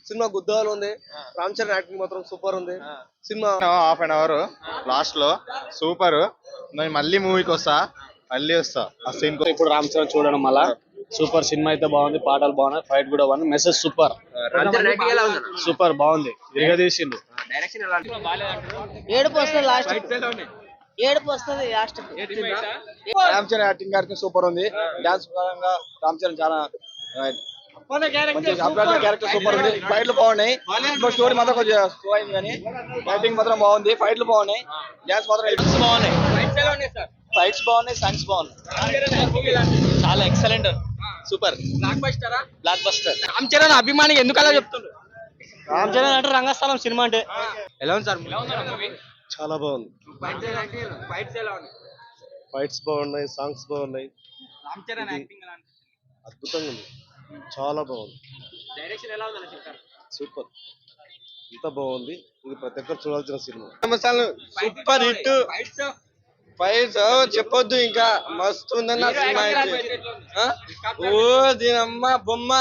Cinema గుద్దాలు ఉంది. Ram Charan acting మాత్రం సూపర్ ఉంది. Cinema half an hour last లో సూపర్. నేను మళ్ళీ మూవీకి వస్తా ఆ సీన్. ఇప్పుడు రామ్ చరణ్ చూడడం వల్ల సూపర్. సినిమా అయితే బాగుంది, పాటలు బాగున్నాయి, ఫైట్ కూడా బాగుంది, మెసేజ్ సూపర్ సూపర్ బాగుంది. ఇరగదీసిండు. ఏడుపు వస్తుంది లాస్ట్, ఏడుపు వస్తుంది లాస్ట్. రామ్ చరణ్ యాక్టింగ్ గారికి సూపర్ ఉంది. డాన్స్ పరంగా రామ్ చరణ్ చాలా క్యారెక్టర్ సూపర్ ఉంది. ఫైట్లు బాగున్నాయి. స్టోరీ మాత్రం కొంచెం స్లో అయింది కానీ యాక్టింగ్ మాత్రం బాగుంది. ఫైట్లు బాగున్నాయి, డాన్స్ మాత్రం బాగున్నాయి. ఫైట్స్ బాగున్నాయి, సాంగ్స్ బాగున్నాయి. చాలా excellent, super, block buster. Ram Charan అభిమాని ఎందుకు అలా చెప్తున్నారు? రామ్ చరణ్ అంటే రంగస్థలం సినిమా అంటే ఎలా ఉంది సార్? చాలా బాగుంది. ఫైట్స్ బాగున్నాయి, సాంగ్స్ బాగున్నాయి. రామ్ చరణ్ యాక్టింగ్ ఎలా అనిపిస్తుంది? అద్భుతంగా ఉంది, చాలా బాగుంది. డైరెక్షన్ ఎలా ఉందని చెప్తారు? సూపర్, ఇంత బాగుంది. ఇది ప్రతి ఒక్కరు చూడాల్సిన సినిమా. Super hit. ఫైట్స్ చెప్పొద్దు, ఇంకా మస్తు ఉందన్న సినిమా అయితే. ఓ దీనమ్మ బొమ్మ.